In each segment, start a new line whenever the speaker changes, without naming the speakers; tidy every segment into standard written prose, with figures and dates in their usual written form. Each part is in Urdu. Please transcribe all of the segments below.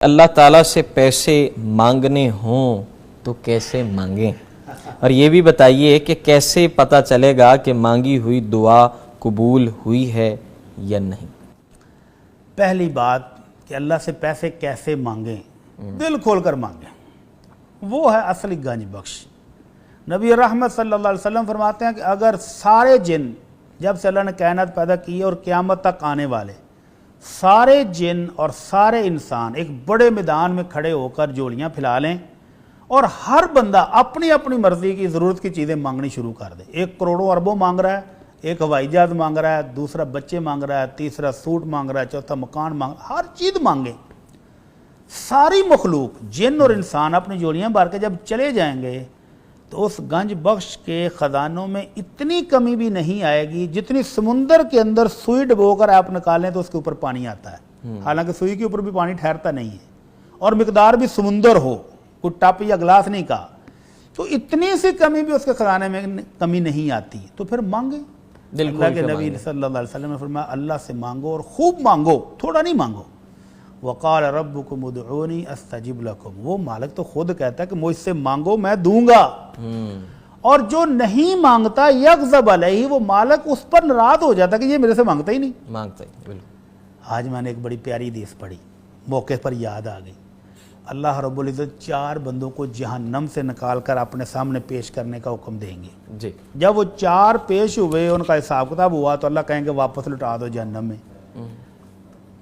اللہ تعالیٰ سے پیسے مانگنے ہوں تو کیسے مانگیں، اور یہ بھی بتائیے کہ کیسے پتہ چلے گا کہ مانگی ہوئی دعا قبول ہوئی ہے یا نہیں۔
پہلی بات کہ اللہ سے پیسے کیسے مانگیں، دل کھول کر مانگیں، وہ ہے اصلی گنج بخش۔ نبی رحمت صلی اللہ علیہ وسلم فرماتے ہیں کہ اگر سارے جن، جب سے اللہ نے کائنات پیدا کی اور قیامت تک آنے والے سارے جن اور سارے انسان ایک بڑے میدان میں کھڑے ہو کر جوڑیاں پھیلا لیں اور ہر بندہ اپنی اپنی مرضی کی ضرورت کی چیزیں مانگنی شروع کر دے، ایک کروڑوں اربوں مانگ رہا ہے، ایک ہوائی جہاز مانگ رہا ہے، دوسرا بچے مانگ رہا ہے، تیسرا سوٹ مانگ رہا ہے، چوتھا مکان مانگ رہا ہے، ہر چیز مانگیں، ساری مخلوق جن اور انسان اپنی جوڑیاں بھر کے جب چلے جائیں گے تو اس گنج بخش کے خزانوں میں اتنی کمی بھی نہیں آئے گی جتنی سمندر کے اندر سوئی ڈبو کر آپ نکالیں تو اس کے اوپر پانی آتا ہے، حالانکہ سوئی کے اوپر بھی پانی ٹھہرتا نہیں ہے، اور مقدار بھی سمندر ہو، کوئی ٹپ یا گلاس نہیں کہا، تو اتنی سی کمی بھی اس کے خزانے میں کمی نہیں آتی، تو پھر مانگیں۔ اللہ کے نبی صلی اللہ علیہ وسلم نے فرمایا اللہ سے مانگو اور خوب مانگو، تھوڑا نہیں مانگو۔ وقال ربکم ادعونی استجب لکم، وہ مالک تو خود کہتا ہے کہ مجھ سے مانگو میں دوں گا، اور جو نہیں مانگتا یغضب علیہ، وہ مالک اس پر ناراض ہو جاتا کہ یہ میرے سے مانگتا ہی نہیں
مانگتا ہی بالکل۔
آج میں نے ایک بڑی پیاری حدیث پڑھی، موقع پر یاد آ گئی۔ اللہ رب العزت 4 بندوں کو جہنم سے نکال کر اپنے سامنے پیش کرنے کا حکم دیں گے
جی،
جب وہ 4 پیش ہوئے، ان کا حساب کتاب ہوا تو اللہ کہیں گے واپس لٹا دو جہنم میں۔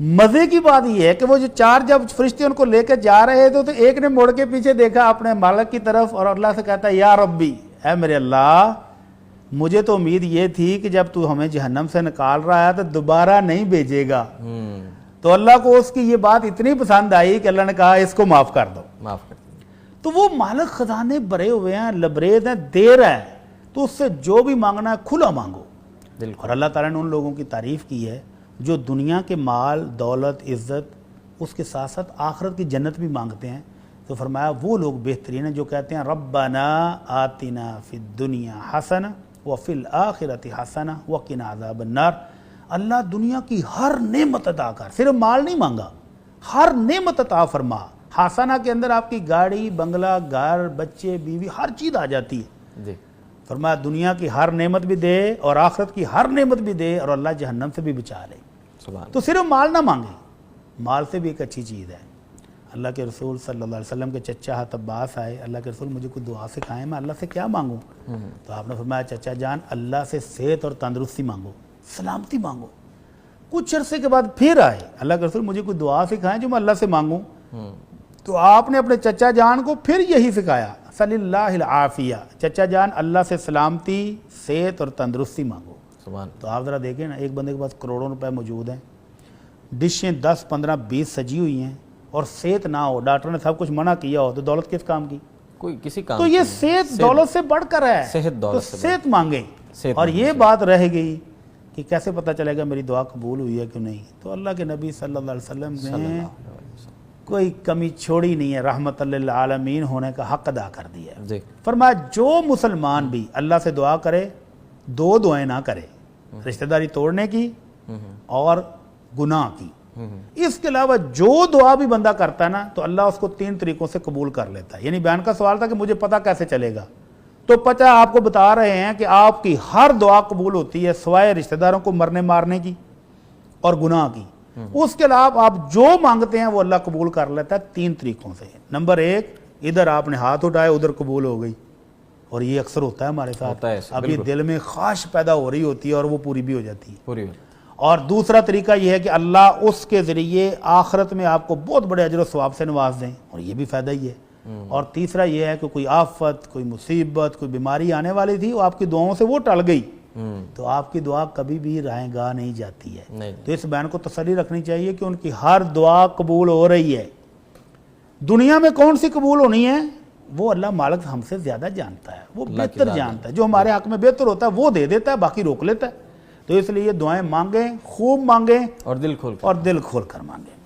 مزے کی بات یہ ہے کہ وہ جو 4 جب فرشتے ان کو لے کے جا رہے تھے تو ایک نے مڑ کے پیچھے دیکھا اپنے مالک کی طرف اور اللہ سے کہتا ہے یا ربی، اے میرے اللہ، مجھے تو امید یہ تھی کہ جب تو ہمیں جہنم سے نکال رہا ہے تو دوبارہ نہیں بھیجے گا۔ تو اللہ کو اس کی یہ بات اتنی پسند آئی کہ اللہ نے کہا اس کو معاف کر دو،
معاف کر دیں۔
تو وہ مالک خزانے بھرے ہوئے ہیں، لبریز ہیں، دیر ہے، تو اس سے جو بھی مانگنا ہے کھلا مانگو۔ اور اللہ تعالیٰ نے ان لوگوں کی تعریف کی ہے جو دنیا کے مال، دولت، عزت، اس کے ساتھ ساتھ آخرت کی جنت بھی مانگتے ہیں، تو فرمایا وہ لوگ بہترین ہیں جو کہتے ہیں ربنا آتنا فی الدنیا حسنہ وفی الآخرۃ حسنہ وقنا عذاب النار۔ اللہ دنیا کی ہر نعمت عطا کر، صرف مال نہیں مانگا، ہر نعمت عطا فرما۔ حسنہ کے اندر آپ کی گاڑی، بنگلہ، گھر، بچے، بیوی، ہر چیز آ جاتی ہے۔
جی،
فرمایا دنیا کی ہر نعمت بھی دے اور آخرت کی ہر نعمت بھی دے، اور اللہ جہنم سے بھی بچا لے۔ تو صرف مال نہ مانگیں، مال سے بھی ایک اچھی چیز ہے۔ اللہ کے رسول صلی اللہ علیہ وسلم کے چچا حضرت عباس آئے، اللہ کے رسول مجھے کوئی دعا سکھائیں، میں اللہ سے کیا مانگوں؟ تو آپ نے فرمایا چچا جان اللہ سے صحت اور تندرستی مانگو، سلامتی مانگو۔ کچھ عرصے کے بعد پھر آئے، اللہ کے رسول مجھے کوئی دعا سکھائیں جو میں اللہ سے مانگوں؟ تو آپ نے اپنے چچا جان کو پھر یہی سکھایا، صلی اللہ العافیہ، چچا جان اللہ سے سلامتی، صحت اور تندرستی مانگو۔ تو آپ ذرا دیکھیں نا، ایک بندے کے پاس کروڑوں روپے موجود ہیں، ڈشیں 10، 15، 20 سجی ہوئی ہیں، اور صحت نہ ہو، ڈاکٹر نے سب کچھ منع کیا ہو، تو دولت کس کام کی؟
کوئی کسی کام
تو یہ صحت دولت سے بڑھ کر ہے،
صحت دولت سے
صحت مانگیں۔ اور یہ بات رہ گئی کہ کیسے پتہ چلے گا میری دعا قبول ہوئی ہے کہ نہیں؟ تو اللہ کے نبی صلی اللہ علیہ وسلم نے کوئی کمی چھوڑی نہیں ہے، رحمت للعالمین ہونے کا حق ادا کر دیا ہے۔ فرمایا جو مسلمان بھی اللہ سے دعا کرے، 2 دعائیں نہ کرے، رشتہ داری توڑنے کی اور گناہ کی، اس کے علاوہ جو دعا بھی بندہ کرتا ہے نا تو اللہ اس کو 3 طریقوں سے قبول کر لیتا ہے۔ یعنی بیان کا سوال تھا کہ مجھے پتہ کیسے چلے گا، تو پتہ آپ کو بتا رہے ہیں کہ آپ کی ہر دعا قبول ہوتی ہے سوائے رشتہ داروں کو مرنے مارنے کی اور گناہ کی، اس کے علاوہ آپ جو مانگتے ہیں وہ اللہ قبول کر لیتا ہے 3 طریقوں سے۔ نمبر 1، ادھر آپ نے ہاتھ اٹھائے ادھر قبول ہو گئی، اور یہ اکثر ہوتا ہے ہمارے ساتھ، ابھی دل میں خواہش پیدا ہو رہی ہوتی ہے اور وہ پوری بھی ہو جاتی ہے۔ اور دوسرا طریقہ یہ ہے کہ اللہ اس کے ذریعے آخرت میں آپ کو بہت بڑے اجر و ثواب سے نواز دیں، اور یہ بھی فائدہ ہی ہے۔ اور تیسرا یہ ہے کہ کوئی آفت، کوئی مصیبت، کوئی بیماری آنے والی تھی، وہ آپ کی دعاؤں سے وہ ٹل گئی، تو آپ کی دعا کبھی بھی رائے گاہ نہیں جاتی ہے۔ تو اس بہن کو تسلی رکھنی چاہیے کہ ان کی ہر دعا قبول ہو رہی ہے۔ دنیا میں کون سی قبول ہونی ہے وہ اللہ مالک ہم سے زیادہ جانتا ہے، وہ بہتر جانتا ہے، جو ہمارے حق میں بہتر ہوتا ہے وہ دے دیتا ہے، باقی روک لیتا ہے۔ تو اس لیے دعائیں مانگیں، خوب مانگیں،
اور دل کھول کر
مانگیں۔